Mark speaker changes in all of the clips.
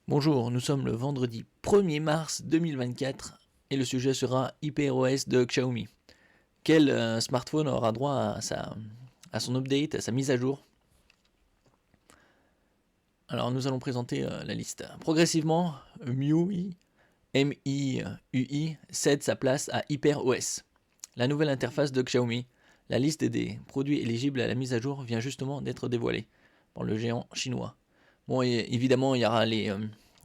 Speaker 1: Bonjour, nous sommes le vendredi 1er mars 2024 et le sujet sera HyperOS de Xiaomi. Quel smartphone aura droit à son update, à sa mise à jour? Alors nous allons présenter la liste. Progressivement, MIUI cède sa place à HyperOS, la nouvelle interface de Xiaomi. La liste des produits éligibles à la mise à jour vient justement d'être dévoilée par le géant chinois. Bon, et évidemment, il y aura les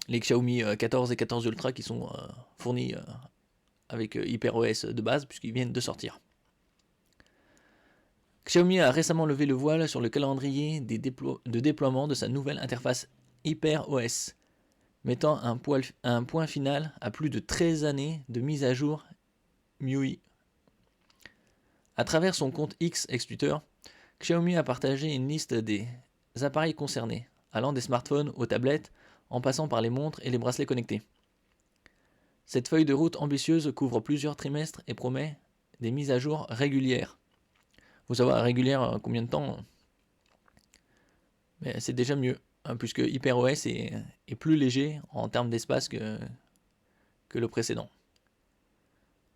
Speaker 1: Xiaomi 14 et 14 Ultra qui sont fournis avec HyperOS de base, puisqu'ils viennent de sortir. Xiaomi a récemment levé le voile sur le calendrier de déploiement de sa nouvelle interface HyperOS, mettant un point final à plus de 13 années de mise à jour MIUI. À travers son compte X ex Twitter, Xiaomi a partagé une liste des appareils concernés, allant des smartphones aux tablettes, en passant par les montres et les bracelets connectés. Cette feuille de route ambitieuse couvre plusieurs trimestres et promet des mises à jour régulières. Vous savez, régulière, combien de temps? Mais c'est déjà mieux, puisque HyperOS est plus léger en termes d'espace que le précédent.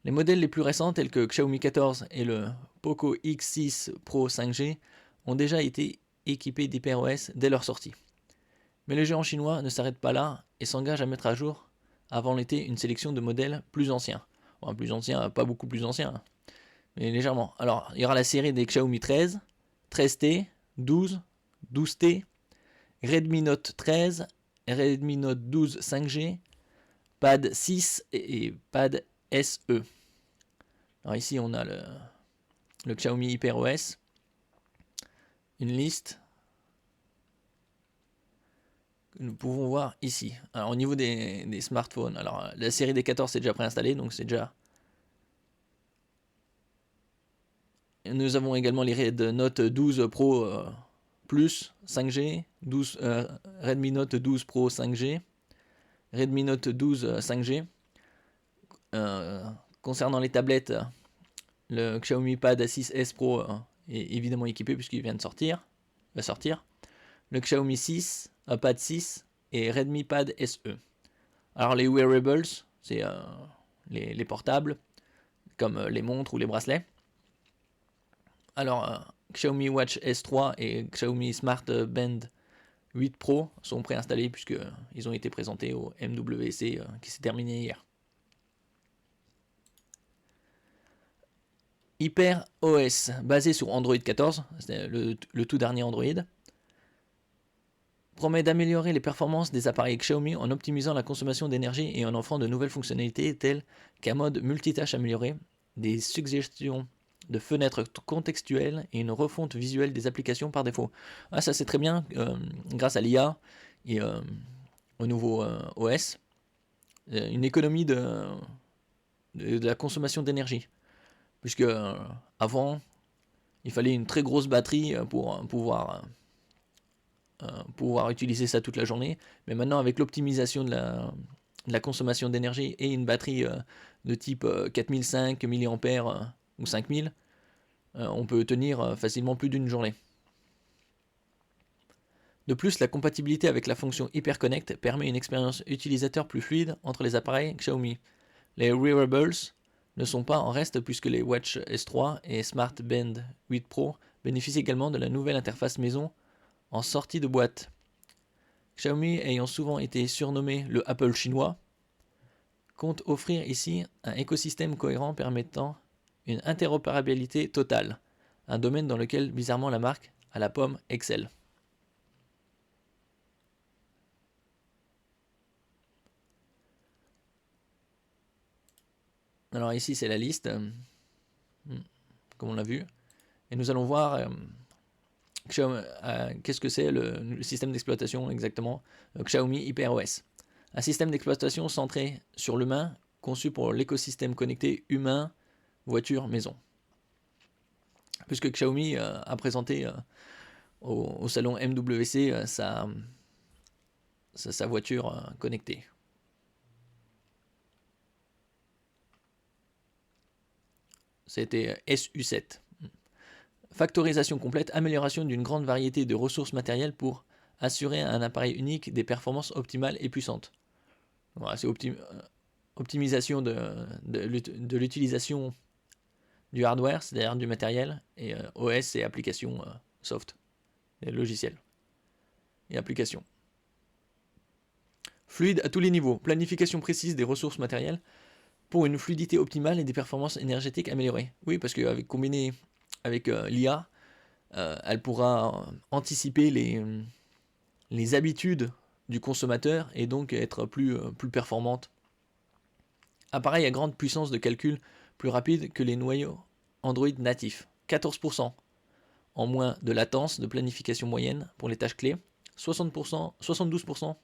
Speaker 1: Les modèles les plus récents, tels que Xiaomi 14 et le Poco X6 Pro 5G, ont déjà été équipés d'HyperOS dès leur sortie. Mais le géant chinois ne s'arrête pas là et s'engage à mettre à jour avant l'été une sélection de modèles plus anciens. Enfin, plus anciens, pas beaucoup plus anciens, mais légèrement. Alors, il y aura la série des Xiaomi 13, 13T, 12, 12T, Redmi Note 13, Redmi Note 12 5G, Pad 6 et Pad SE. Alors ici, on a le Xiaomi HyperOS, une liste que nous pouvons voir ici. Alors au niveau des smartphones, alors la série des 14 c'est déjà préinstallé, donc c'est déjà... Nous avons également les Red Note 12 Pro Plus 5G, Redmi Note 12 Pro 5G, Redmi Note 12 5G. Concernant les tablettes, le Xiaomi Pad A6s Pro est évidemment équipé puisqu'il vient de sortir, le Xiaomi 6, Pad 6 et Redmi Pad SE. Alors les wearables, c'est les portables, comme les montres ou les bracelets. Alors Xiaomi Watch S3 et Xiaomi Smart Band 8 Pro sont préinstallés puisqu'ils ont été présentés au MWC qui s'est terminé hier. HyperOS, basé sur Android 14, c'est le tout dernier Android, promet d'améliorer les performances des appareils Xiaomi en optimisant la consommation d'énergie et en offrant de nouvelles fonctionnalités telles qu'un mode multitâche amélioré, des suggestions de fenêtres contextuelles et une refonte visuelle des applications par défaut. Ah, ça c'est très bien, grâce à l'IA et au nouveau OS, une économie de la consommation d'énergie. Puisque avant, il fallait une très grosse batterie pour pouvoir utiliser ça toute la journée. Mais maintenant, avec l'optimisation de la consommation d'énergie et une batterie de type 4005 mAh ou 5000, on peut tenir facilement plus d'une journée. De plus, la compatibilité avec la fonction HyperConnect permet une expérience utilisateur plus fluide entre les appareils Xiaomi. Les wearables ne sont pas en reste puisque les Watch S3 et Smart Band 8 Pro bénéficient également de la nouvelle interface maison en sortie de boîte. Xiaomi, ayant souvent été surnommé le Apple chinois, compte offrir ici un écosystème cohérent permettant une interopérabilité totale, un domaine dans lequel bizarrement la marque à la pomme excelle. Alors ici c'est la liste, comme on l'a vu, et nous allons voir qu'est-ce que c'est le système d'exploitation exactement, Xiaomi HyperOS. Un système d'exploitation centré sur l'humain, conçu pour l'écosystème connecté humain, voiture, maison. Puisque Xiaomi a présenté au salon MWC sa voiture connectée. C'était SU7. Factorisation complète, amélioration d'une grande variété de ressources matérielles pour assurer à un appareil unique des performances optimales et puissantes. Voilà, c'est optimisation de l'utilisation du hardware, c'est-à-dire du matériel, et OS, c'est application soft, et logiciels et applications. Fluide à tous les niveaux, planification précise des ressources matérielles pour une fluidité optimale et des performances énergétiques améliorées. Oui, parce qu'avec combiné avec l'IA, elle pourra anticiper les habitudes du consommateur et donc être plus performante. Appareil à grande puissance de calcul plus rapide que les noyaux Android natifs. 14% en moins de latence de planification moyenne pour les tâches clés. 72%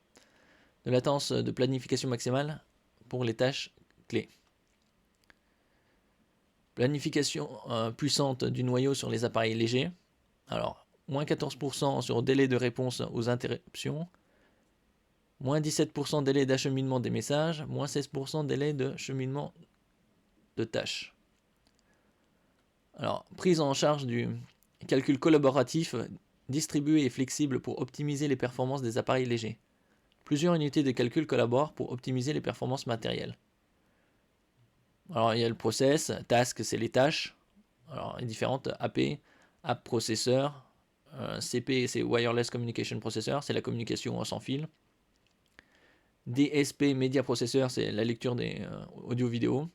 Speaker 1: de latence de planification maximale pour les tâches clés. Planification puissante du noyau sur les appareils légers. Alors, moins 14% sur délai de réponse aux interruptions. Moins 17% délai d'acheminement des messages. Moins 16% délai de cheminement de tâches. Alors, prise en charge du calcul collaboratif distribué et flexible pour optimiser les performances des appareils légers. Plusieurs unités de calcul collaborent pour optimiser les performances matérielles. Alors, il y a le process, task, c'est les tâches. Alors, les différentes AP, App Processor, CP, c'est Wireless Communication Processor, c'est la communication sans fil. DSP, Media Processor, c'est la lecture des audio-vidéo.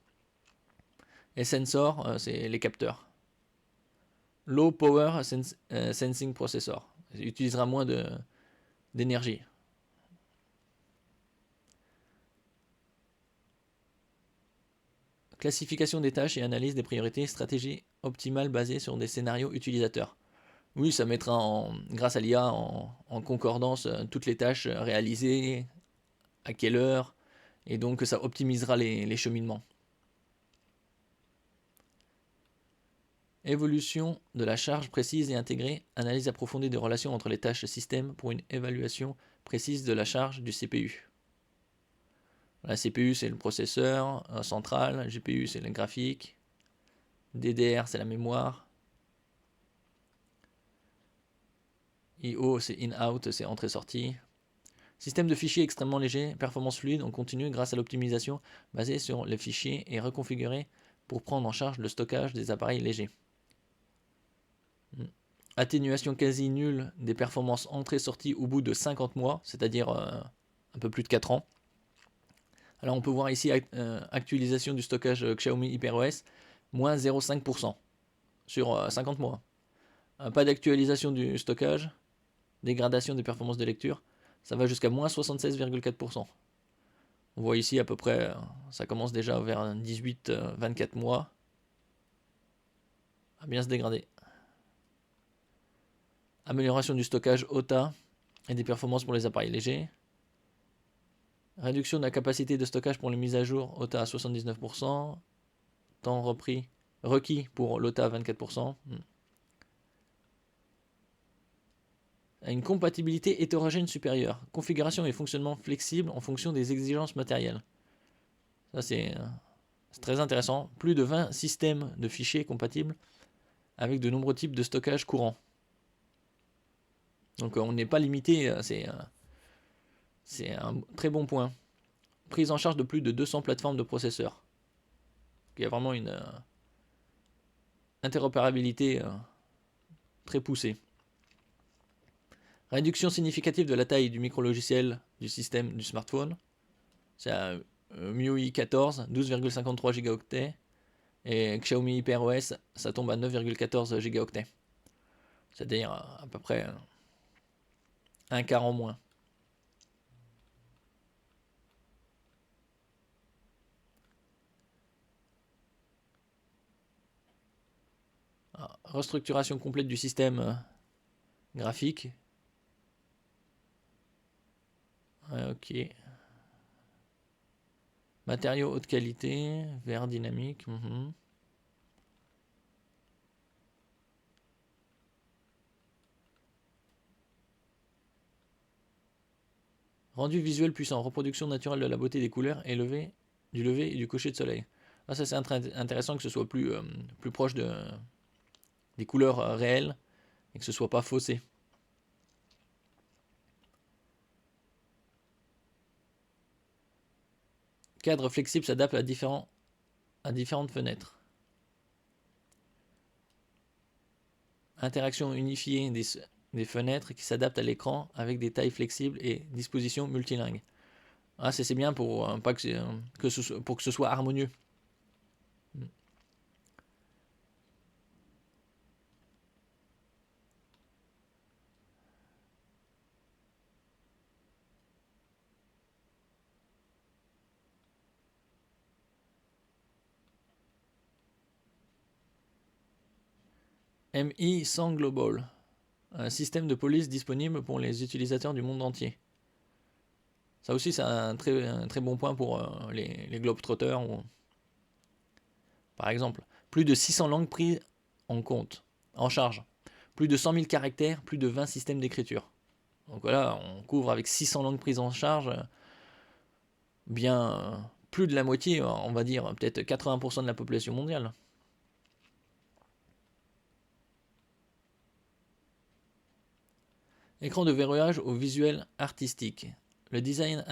Speaker 1: Et Sensor, c'est les capteurs. Low Power Sensing Processor, il utilisera moins d'énergie. Classification des tâches et analyse des priorités, stratégie optimale basée sur des scénarios utilisateurs. Oui, ça mettra grâce à l'IA en concordance toutes les tâches réalisées, à quelle heure, et donc ça optimisera les cheminements. Évolution de la charge précise et intégrée, analyse approfondie des relations entre les tâches système pour une évaluation précise de la charge du CPU. La CPU, c'est le processeur central, GPU, c'est le graphique, DDR, c'est la mémoire, IO, c'est in-out, c'est entrée-sortie. Système de fichiers extrêmement léger, performance fluide, on continue grâce à l'optimisation basée sur les fichiers et reconfigurée pour prendre en charge le stockage des appareils légers. Atténuation quasi nulle des performances entrée-sortie au bout de 50 mois, c'est-à-dire un peu plus de 4 ans. Alors on peut voir ici actualisation du stockage Xiaomi HyperOS, moins 0,5% sur 50 mois. Pas d'actualisation du stockage, dégradation des performances de lecture, ça va jusqu'à moins 76,4%. On voit ici à peu près, ça commence déjà vers 18-24 mois à bien se dégrader. Amélioration du stockage OTA et des performances pour les appareils légers. Réduction de la capacité de stockage pour les mises à jour OTA à 79%. Temps requis pour l'OTA à 24%. Une compatibilité hétérogène supérieure. Configuration et fonctionnement flexible en fonction des exigences matérielles. Ça c'est très intéressant. Plus de 20 systèmes de fichiers compatibles avec de nombreux types de stockage courants. Donc on n'est pas limité, c'est un très bon point. Prise en charge de plus de 200 plateformes de processeurs. Il y a vraiment une interopérabilité très poussée. Réduction significative de la taille du micro-logiciel du système du smartphone. C'est un MIUI 14, 12,53 Go. Et Xiaomi HyperOS, ça tombe à 9,14 Go. C'est-à-dire à peu près un quart en moins. Restructuration complète du système graphique. Ok. Matériaux haute qualité, verre dynamique. Rendu visuel puissant, reproduction naturelle de la beauté des couleurs et du lever et du coucher de soleil. Là, ça c'est intéressant que ce soit plus proche des couleurs réelles et que ce soit pas faussé. Cadre flexible s'adapte à différentes fenêtres. Interaction unifiée des fenêtres qui s'adaptent à l'écran avec des tailles flexibles et dispositions multilingues. Ah, c'est bien pour, pas pour que ce soit harmonieux. MI Sang Global, un système de police disponible pour les utilisateurs du monde entier. Ça aussi, c'est un très bon point pour les Globetrotters. Par exemple, plus de 600 langues prises en charge. Plus de 100 000 caractères, plus de 20 systèmes d'écriture. Donc voilà, on couvre avec 600 langues prises en charge, bien plus de la moitié, on va dire peut-être 80% de la population mondiale. Écran de verrouillage au visuel artistique. Le design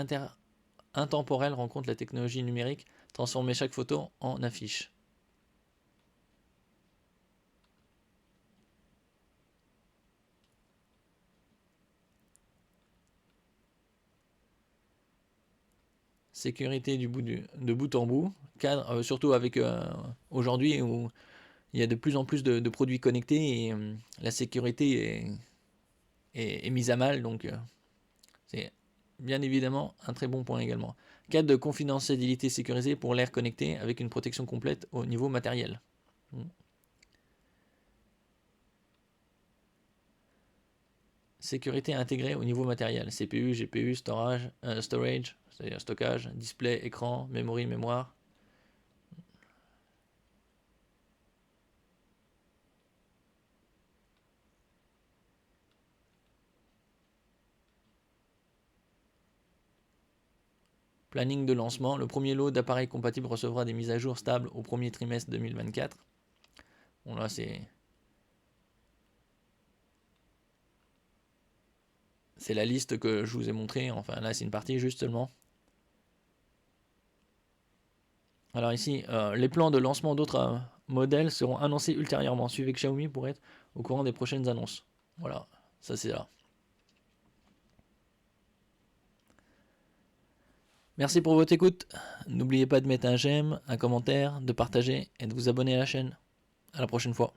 Speaker 1: intemporel rencontre la technologie numérique, transformer chaque photo en affiche. Sécurité de bout en bout, cadre, surtout avec aujourd'hui où il y a de plus en plus de produits connectés et la sécurité est mise à mal, donc c'est bien évidemment un très bon point également. Cadre de confidentialité sécurisé pour l'air connecté avec une protection complète au niveau matériel. Sécurité intégrée au niveau matériel. CPU, GPU, storage, c'est-à-dire stockage, display, écran, mémoire. Planning de lancement. Le premier lot d'appareils compatibles recevra des mises à jour stables au premier trimestre 2024. Bon là c'est la liste que je vous ai montrée. Enfin là c'est une partie justement. Alors ici, les plans de lancement d'autres modèles seront annoncés ultérieurement. Suivez Xiaomi pour être au courant des prochaines annonces. Voilà, ça c'est là. Merci pour votre écoute. N'oubliez pas de mettre un j'aime, un commentaire, de partager et de vous abonner à la chaîne. À la prochaine fois.